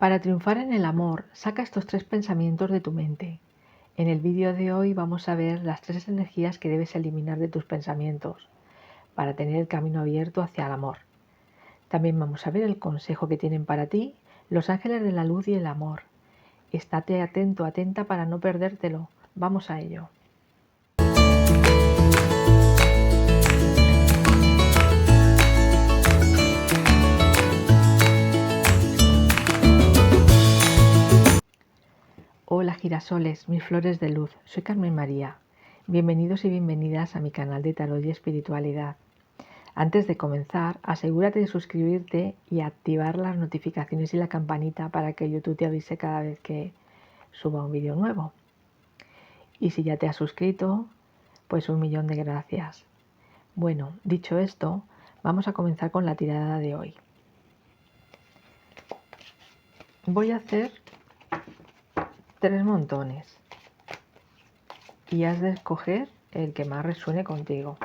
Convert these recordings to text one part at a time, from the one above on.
Para triunfar en el amor, saca estos 3 pensamientos de tu mente. En el vídeo de hoy vamos a ver las 3 energías que debes eliminar de tus pensamientos para tener el camino abierto hacia el amor. También vamos a ver el consejo que tienen para ti los ángeles de la luz y el amor. Estate atento, atenta para no perdértelo. Vamos a ello. Hola girasoles, mis flores de luz, soy Carmen María. Bienvenidos y bienvenidas a mi canal de Tarot y Espiritualidad. Antes de comenzar, asegúrate de suscribirte y activar las notificaciones y la campanita para que YouTube te avise cada vez que suba un vídeo nuevo. Y si ya te has suscrito, pues 1.000.000 de gracias. Bueno, dicho esto, vamos a comenzar con la tirada de hoy. Voy a hacer 3 montones y has de escoger el que más resuene contigo.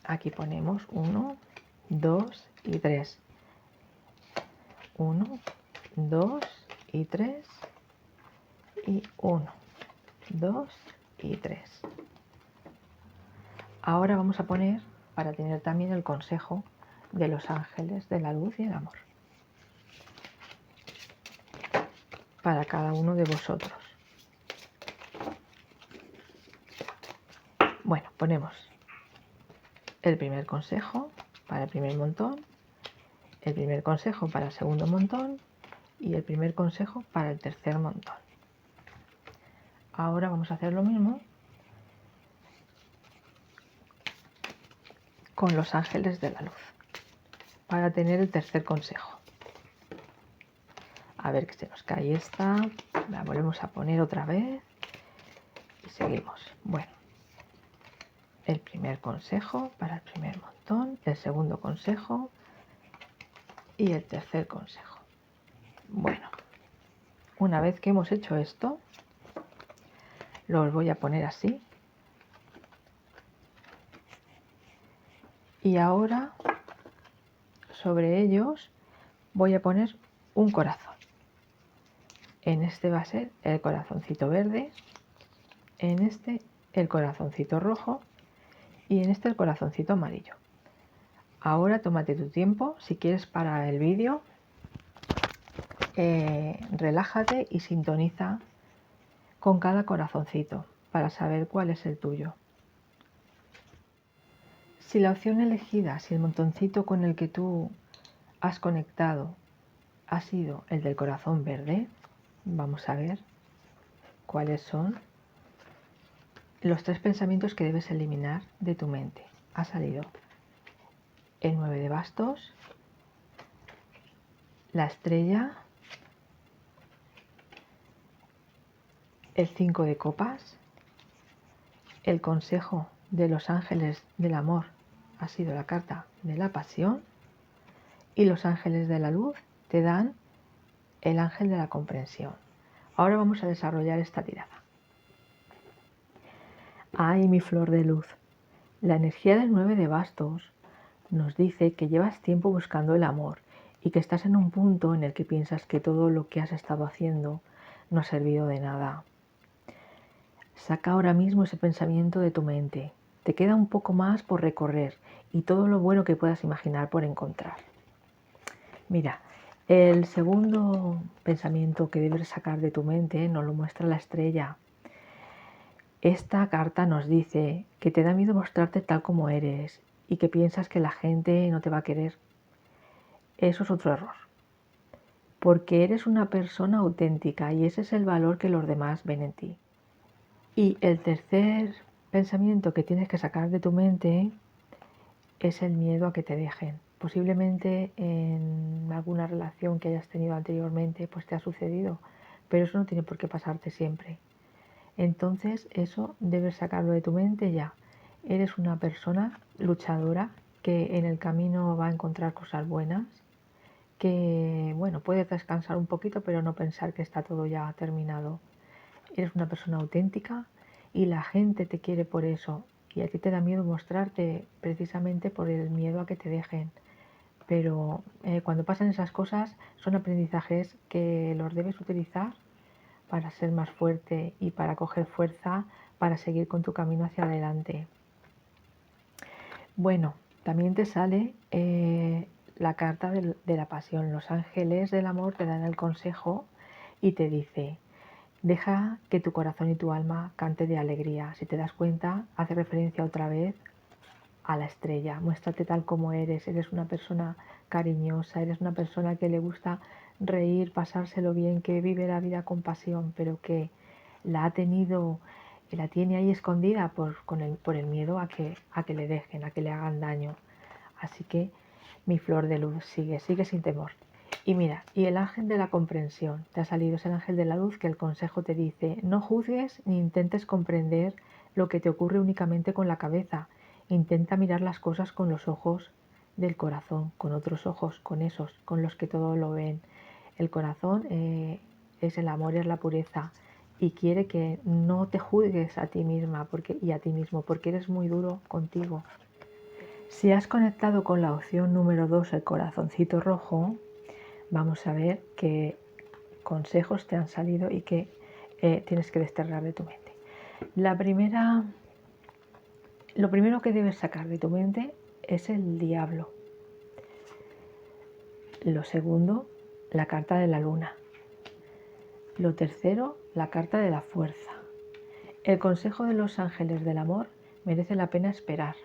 Aquí ponemos 1, 2 y 3. 1, 2 y 3 y 1, 2 y 3. Ahora vamos a poner, para tener también el consejo de los ángeles de la luz y el amor, para cada uno de vosotros. Bueno, ponemos el primer consejo para el primer montón, el primer consejo para el segundo montón y el primer consejo para el tercer montón. Ahora vamos a hacer lo mismo con los ángeles de la luz para tener el tercer consejo. A ver que se nos cae esta, la volvemos a poner otra vez y seguimos. Bueno, el primer consejo para el primer montón, el segundo consejo y el tercer consejo. Bueno, una vez que hemos hecho esto, los voy a poner así. Y ahora sobre ellos voy a poner un corazón. En este va a ser el corazoncito verde, en este el corazoncito rojo y en este el corazoncito amarillo. Ahora tómate tu tiempo, si quieres parar el vídeo, relájate y sintoniza con cada corazoncito para saber cuál es el tuyo. Si la opción elegida, si el montoncito con el que tú has conectado ha sido el del corazón verde, vamos a ver cuáles son los 3 pensamientos que debes eliminar de tu mente. Ha salido el 9 de bastos, la estrella, el 5 de copas, el consejo de los ángeles del amor ha sido la carta de la pasión y los ángeles de la luz te dan el ángel de la comprensión. Ahora vamos a desarrollar esta tirada. Ay, mi flor de luz, la energía del 9 de bastos nos dice que llevas tiempo buscando el amor y que estás en un punto en el que piensas que todo lo que has estado haciendo no ha servido de nada. Saca ahora mismo ese pensamiento de tu mente. Te queda un poco más por recorrer y todo lo bueno que puedas imaginar por encontrar. Mira, el segundo pensamiento que debes sacar de tu mente nos lo muestra la estrella. Esta carta nos dice que te da miedo mostrarte tal como eres y que piensas que la gente no te va a querer. Eso es otro error, porque eres una persona auténtica y ese es el valor que los demás ven en ti. Y el tercer pensamiento que tienes que sacar de tu mente es el miedo a que te dejen. Posiblemente en alguna relación que hayas tenido anteriormente pues te ha sucedido, pero eso no tiene por qué pasarte siempre. Entonces eso debes sacarlo de tu mente ya. Eres una persona luchadora que en el camino va a encontrar cosas buenas, que bueno, puedes descansar un poquito pero no pensar que está todo ya terminado. Eres una persona auténtica y la gente te quiere por eso y a ti te da miedo mostrarte precisamente por el miedo a que te dejen. pero cuando pasan esas cosas son aprendizajes que los debes utilizar para ser más fuerte y para coger fuerza para seguir con tu camino hacia adelante. Bueno, también te sale la carta de la pasión. Los ángeles del amor te dan el consejo y te dice: deja que tu corazón y tu alma cante de alegría. Si te das cuenta, hace referencia otra vez a la estrella. Muéstrate tal como eres. Eres una persona cariñosa, eres una persona que le gusta reír, pasárselo bien, que vive la vida con pasión, pero que la tiene ahí escondida por el miedo a que le dejen, a que le hagan daño. Así que mi flor de luz, sigue sin temor. Y mira, y el ángel de la comprensión, te ha salido, es el ángel de la luz que el consejo te dice: no juzgues ni intentes comprender lo que te ocurre únicamente con la cabeza. Intenta mirar las cosas con los ojos del corazón, con otros ojos, con esos, con los que todo lo ven. El corazón es el amor, es la pureza, y quiere que no te juzgues a ti misma y a ti mismo, porque eres muy duro contigo. Si has conectado con la opción número 2, el corazoncito rojo, vamos a ver qué consejos te han salido y qué tienes que desterrar de tu mente. Lo primero que debes sacar de tu mente es el diablo. Lo segundo, la carta de la luna. Lo tercero, la carta de la fuerza. El consejo de los ángeles del amor: merece la pena esperar.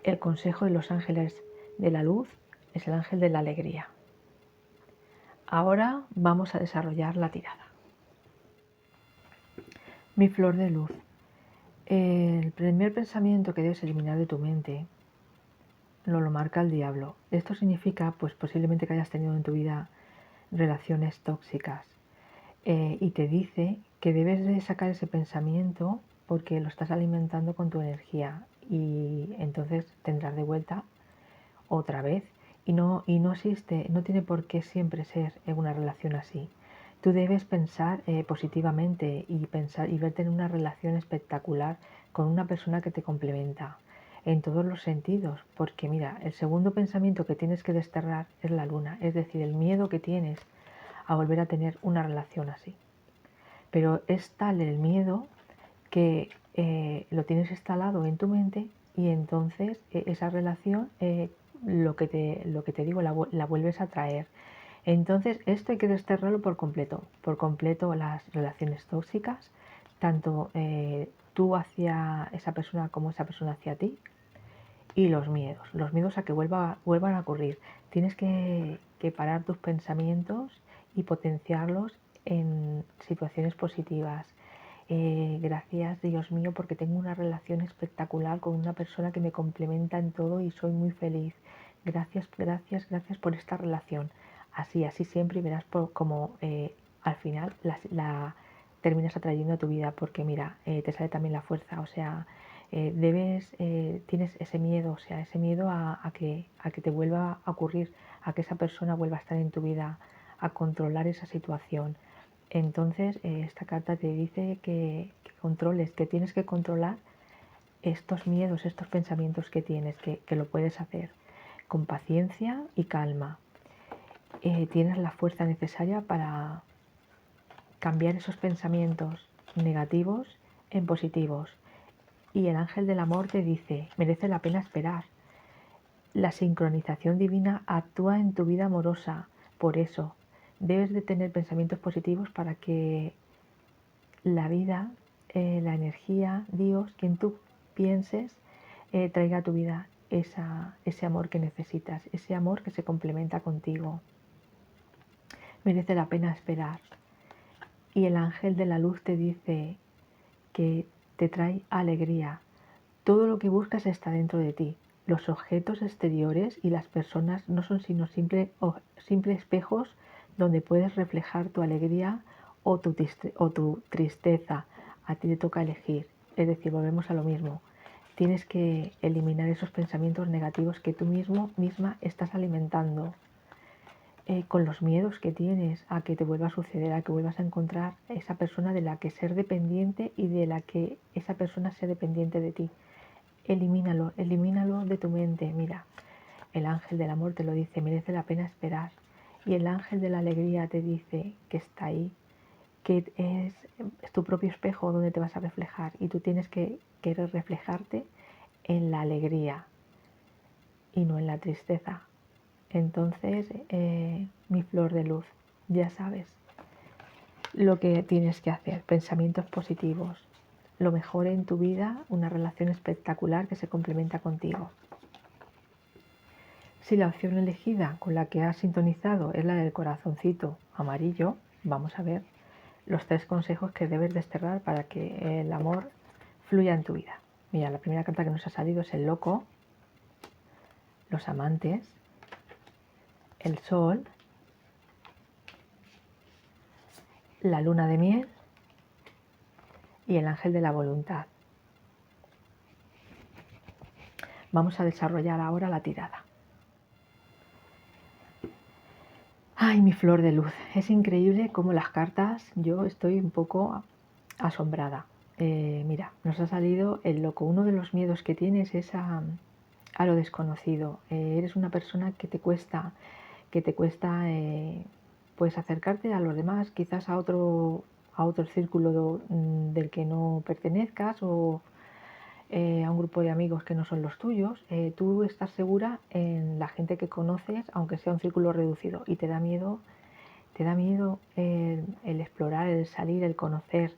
El consejo de los ángeles de la luz es el ángel de la alegría. Ahora vamos a desarrollar la tirada. Mi flor de luz. El primer pensamiento que debes eliminar de tu mente lo marca el diablo. Esto significa, pues posiblemente, que hayas tenido en tu vida relaciones tóxicas, y te dice que debes de sacar ese pensamiento porque lo estás alimentando con tu energía, y entonces tendrás de vuelta otra vez. Y no existe, no tiene por qué siempre ser en una relación así. Tú debes pensar positivamente y verte en una relación espectacular con una persona que te complementa en todos los sentidos, porque mira, el segundo pensamiento que tienes que desterrar es la luna, es decir, el miedo que tienes a volver a tener una relación así. Pero es tal el miedo que lo tienes instalado en tu mente, y entonces esa relación, lo que te digo, la vuelves a traer. Entonces esto hay que desterrarlo por completo las relaciones tóxicas, tanto tú hacia esa persona como esa persona hacia ti, y los miedos a que vuelvan a ocurrir. Tienes que parar tus pensamientos y potenciarlos en situaciones positivas. Gracias, Dios mío, porque tengo una relación espectacular con una persona que me complementa en todo y soy muy feliz. Gracias por esta relación. Así siempre, y verás como al final la terminas atrayendo a tu vida, porque mira, te sale también la fuerza. O sea, tienes ese miedo, o sea, ese miedo a que te vuelva a ocurrir, a que esa persona vuelva a estar en tu vida, a controlar esa situación. Entonces esta carta te dice que controles, que tienes que controlar estos miedos, estos pensamientos que tienes, que lo puedes hacer con paciencia y calma. Tienes la fuerza necesaria para cambiar esos pensamientos negativos en positivos. Y el ángel del amor te dice: merece la pena esperar. La sincronización divina actúa en tu vida amorosa. Por eso debes de tener pensamientos positivos para que la vida, la energía, Dios, quien tú pienses, traiga a tu vida ese amor que necesitas, ese amor que se complementa contigo. Merece la pena esperar. Y el ángel de la luz te dice que te trae alegría. Todo lo que buscas está dentro de ti. Los objetos exteriores y las personas no son sino simples espejos donde puedes reflejar tu alegría o tu tristeza. A ti te toca elegir. Es decir, volvemos a lo mismo. Tienes que eliminar esos pensamientos negativos que tú misma estás alimentando, con los miedos que tienes a que te vuelva a suceder, a que vuelvas a encontrar esa persona de la que ser dependiente y de la que esa persona sea dependiente de ti. Elimínalo de tu mente. Mira, el ángel del amor te lo dice, merece la pena esperar. Y el ángel de la alegría te dice que está ahí, que es tu propio espejo donde te vas a reflejar y tú tienes que querer reflejarte en la alegría y no en la tristeza. Entonces, mi flor de luz, ya sabes lo que tienes que hacer, pensamientos positivos, lo mejor en tu vida, una relación espectacular que se complementa contigo. Si la opción elegida con la que has sintonizado es la del corazoncito amarillo, vamos a ver los 3 consejos que debes desterrar para que el amor fluya en tu vida. Mira, la primera carta que nos ha salido es el loco, los amantes, el sol, la luna de miel y el ángel de la voluntad. Vamos a desarrollar ahora la tirada. Ay, mi flor de luz. Es increíble cómo las cartas, yo estoy un poco asombrada. Mira, nos ha salido el loco. Uno de los miedos que tienes es a lo desconocido. Eres una persona que te cuesta pues acercarte a los demás, quizás a otro círculo del que no pertenezcas o a un grupo de amigos que no son los tuyos. Tú estás segura en la gente que conoces, aunque sea un círculo reducido, y te da miedo el explorar, el salir, el conocer.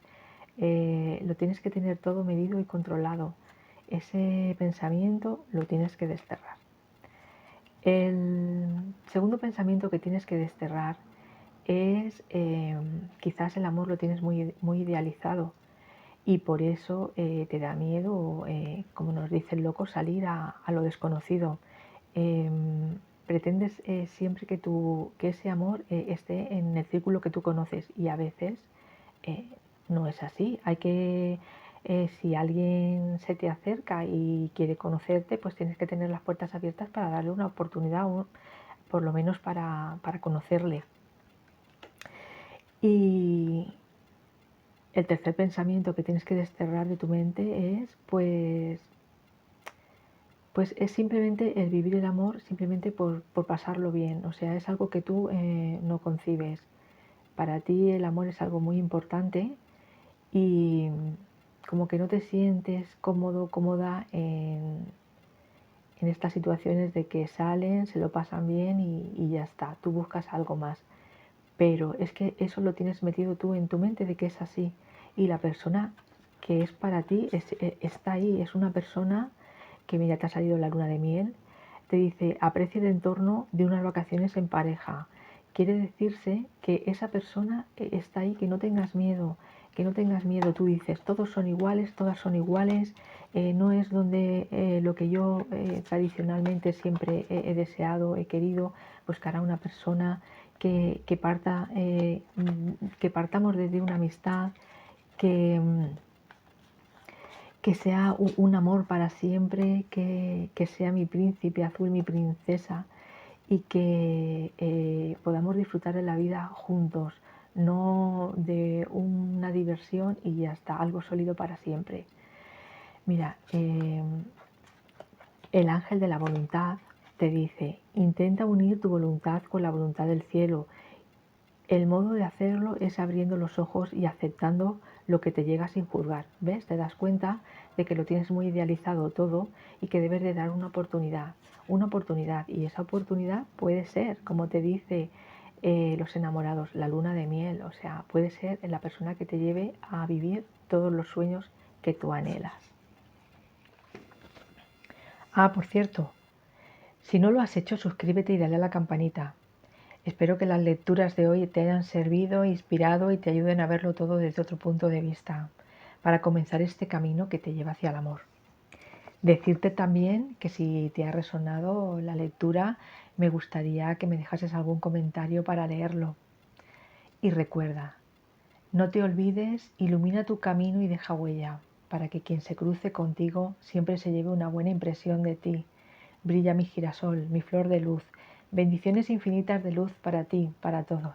Lo tienes que tener todo medido y controlado. Ese pensamiento lo tienes que desterrar. El segundo pensamiento que tienes que desterrar es quizás el amor lo tienes muy, muy idealizado y por eso te da miedo, como nos dice el loco, salir a lo desconocido. Pretendes siempre que ese amor esté en el círculo que tú conoces y a veces no es así. Si alguien se te acerca y quiere conocerte, pues tienes que tener las puertas abiertas para darle una oportunidad, por lo menos para conocerle. Y el tercer pensamiento que tienes que desterrar de tu mente es, pues es simplemente el vivir el amor simplemente por pasarlo bien. O sea, es algo que tú no concibes. Para ti el amor es algo muy importante y como que no te sientes cómodo, cómoda en estas situaciones de que salen, se lo pasan bien y ya está. Tú buscas algo más. Pero es que eso lo tienes metido tú en tu mente de que es así. Y la persona que es para ti está ahí. Es una persona que, mira, te ha salido la luna de miel. Te dice, aprecia el entorno de unas vacaciones en pareja. Quiere decirse que esa persona está ahí, que no tengas miedo. Que no tengas miedo. Tú dices, todos son iguales, todas son iguales. No es donde lo que yo tradicionalmente siempre he deseado, he querido, buscar a una persona que partamos desde una amistad, que sea un amor para siempre, que sea mi príncipe azul, mi princesa, y que podamos disfrutar de la vida juntos, no de una diversión y ya está, algo sólido para siempre. Mira, el ángel de la voluntad te dice, intenta unir tu voluntad con la voluntad del cielo. El modo de hacerlo es abriendo los ojos y aceptando lo que te llega sin juzgar. ¿Ves? Te das cuenta de que lo tienes muy idealizado todo y que debes de dar una oportunidad. Una oportunidad. Y esa oportunidad puede ser, como te dice los enamorados, la luna de miel. O sea, puede ser la persona que te lleve a vivir todos los sueños que tú anhelas. Ah, por cierto, si no lo has hecho, suscríbete y dale a la campanita. Espero que las lecturas de hoy te hayan servido, inspirado y te ayuden a verlo todo desde otro punto de vista, para comenzar este camino que te lleva hacia el amor. Decirte también que si te ha resonado la lectura, me gustaría que me dejases algún comentario para leerlo. Y recuerda, no te olvides, ilumina tu camino y deja huella, para que quien se cruce contigo siempre se lleve una buena impresión de ti. Brilla mi girasol, mi flor de luz. Bendiciones infinitas de luz para ti, para todos.